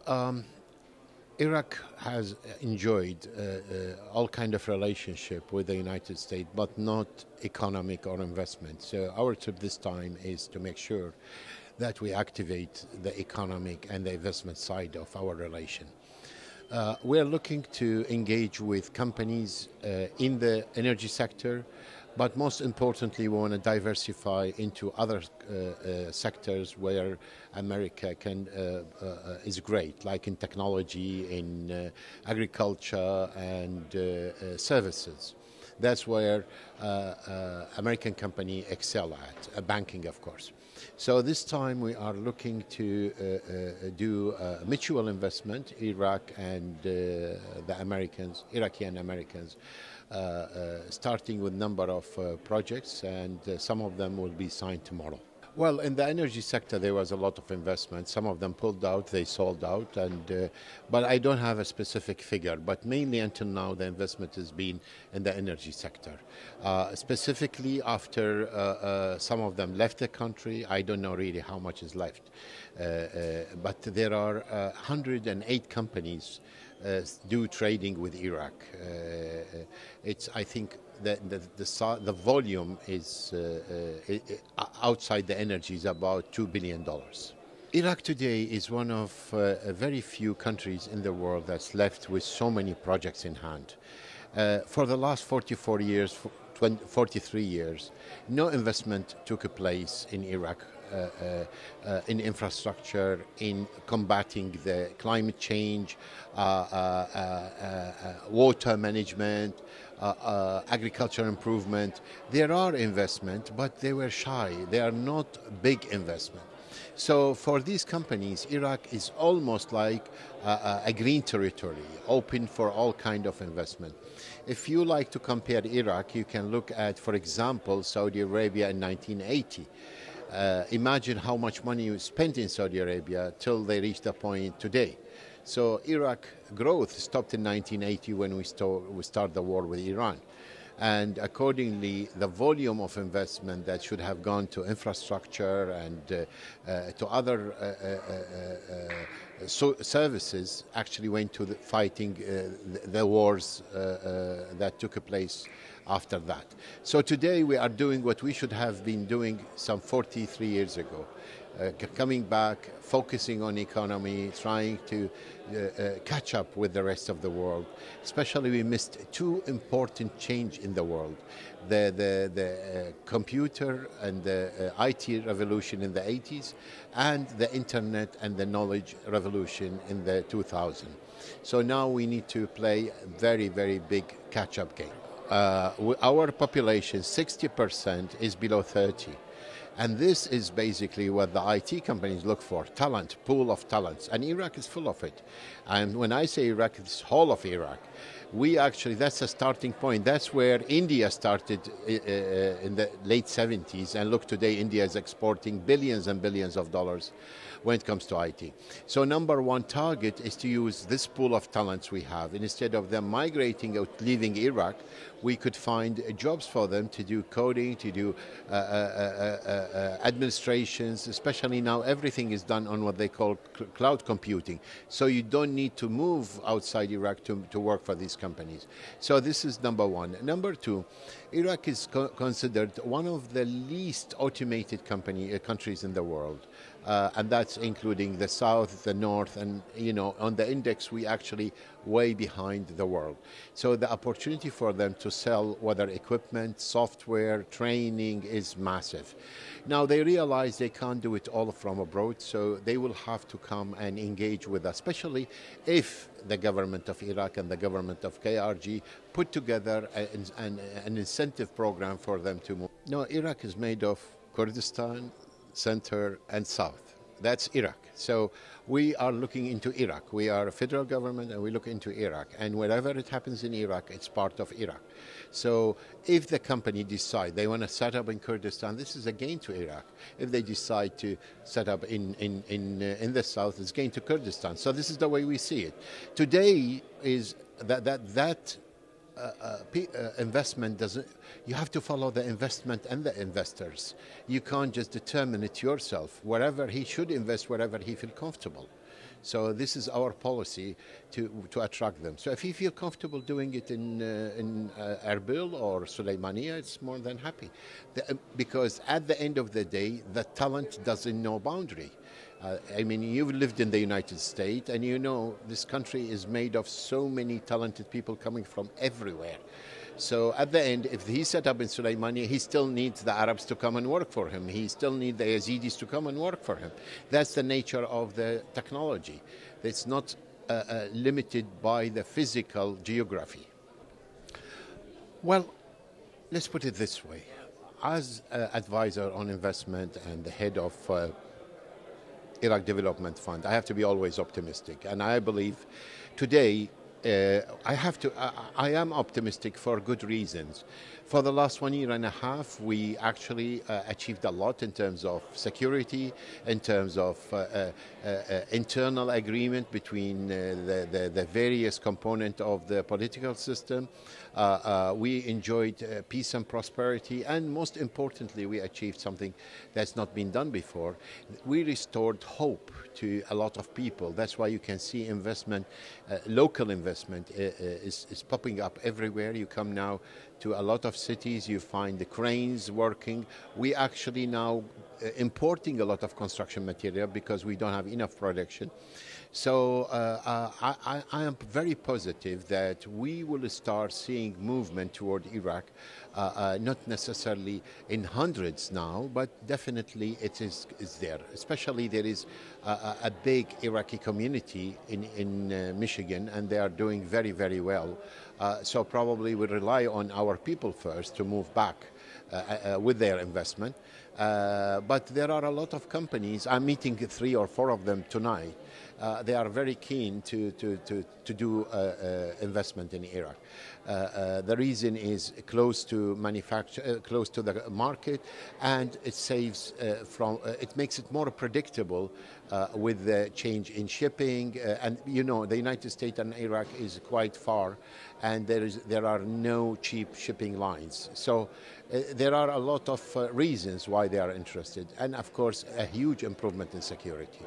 Um, Iraq has enjoyed all kind of relationship with the United States, but not economic or investment. So our trip this time is to make sure that we activate the economic and the investment side of our relation. We're looking to engage with companies in the energy sector, but most importantly, we want to diversify into other sectors where America is great, like in technology, in agriculture, and services. That's where American company excel at, banking, of course. So this time we are looking to do mutual investment, Iraq and the Americans, Iraqi and Americans, starting with a number of projects, and some of them will be signed tomorrow. Well, in the energy sector, there was a lot of investment. Some of them pulled out, they sold out, but I don't have a specific figure. But mainly until now, the investment has been in the energy sector. Specifically, after some of them left the country, I don't know really how much is left. But there are 108 companies do trading with Iraq. I think the volume is outside the energy is about $2 billion. Iraq today is one of very few countries in the world that's left with so many projects in hand. For the last 44 years, 43 years, no investment took place in Iraq in infrastructure, in combating the climate change, water management, agriculture improvement. There are investment, but they were shy. They are not big investment. So for these companies, Iraq is almost like a green territory, open for all kind of investment. If you like to compare Iraq, you can look at, for example, Saudi Arabia in 1980. Imagine how much money you spent in Saudi Arabia till they reached the point today. So Iraq growth stopped in 1980 when we started the war with Iran. And accordingly, the volume of investment that should have gone to infrastructure and to other services actually went to fighting the wars that took place after that. So today we are doing what we should have been doing some 43 years ago. Coming back, focusing on economy, trying to catch up with the rest of the world. Especially we missed two important changes in the world. The computer and the IT revolution in the 80s, and the internet and the knowledge revolution in the 2000s. So now we need to play a very, very big catch-up game. Our population, 60% is below 30. And this is basically what the IT companies look for, talent, pool of talents. And Iraq is full of it. And when I say Iraq, it's whole of Iraq. That's a starting point. That's where India started in the late 70s. And look, today India is exporting billions and billions of dollars when it comes to IT. So number one target is to use this pool of talents we have. Instead of them migrating or leaving Iraq, we could find jobs for them to do coding, to do administrations, especially now everything is done on what they call cloud computing. So you don't need to move outside Iraq to work for these companies. So this is number one. Number two, Iraq is considered one of the least automated countries in the world. And that's including the south, the north, and on the index we actually way behind the world. So the opportunity for them to sell whether equipment, software, training is massive. Now they realize they can't do it all from abroad, so they will have to come and engage with us, especially if the government of Iraq and the government of KRG put together an incentive program for them to move. No, Iraq is made of Kurdistan, center, and south. That's Iraq. So we are looking into Iraq. We are a federal government and we look into Iraq. And wherever it happens in Iraq, it's part of Iraq. So if the company decide they want to set up in Kurdistan, this is a gain to Iraq. If they decide to set up in the south, it's gain to Kurdistan. So this is the way we see it. Today is that investment doesn't. You have to follow the investment and the investors. You can't just determine it yourself. Wherever he should invest, wherever he feels comfortable. So this is our policy to attract them. So if you feel comfortable doing it in Erbil or Suleymania, it's more than happy. Because at the end of the day, the talent doesn't know boundary. I mean, you've lived in the United States, and you know this country is made of so many talented people coming from everywhere. So at the end, if he set up in Suleimania, he still needs the Arabs to come and work for him. He still needs the Yazidis to come and work for him. That's the nature of the technology. It's not limited by the physical geography. Well, let's put it this way. As advisor on investment and the head of Iraq Development Fund, I have to be always optimistic. And I believe today, I am optimistic for good reasons. For the last 1 year and a half, we actually achieved a lot in terms of security, in terms of internal agreement between the various components of the political system. We enjoyed peace and prosperity, and most importantly, we achieved something that's not been done before. We restored hope to a lot of people. That's why you can see investment, local investment is popping up everywhere. You come now to a lot of cities, you find the cranes working. We actually now importing a lot of construction material because we don't have enough production. So I am very positive that we will start seeing movement toward Iraq, not necessarily in hundreds now, but definitely it is there. Especially there is a big Iraqi community in Michigan, and they are doing very, very well. So probably we rely on our people first to move back with their investment. But there are a lot of companies. I'm meeting 3 or 4 of them tonight. They are very keen to do investment in Iraq. The reason is close to manufacture, close to the market, and it saves it makes it more predictable with the change in shipping. And you know, the United States and Iraq is quite far, and there are no cheap shipping lines. So there are a lot of reasons why they are interested, and of course a huge improvement in security.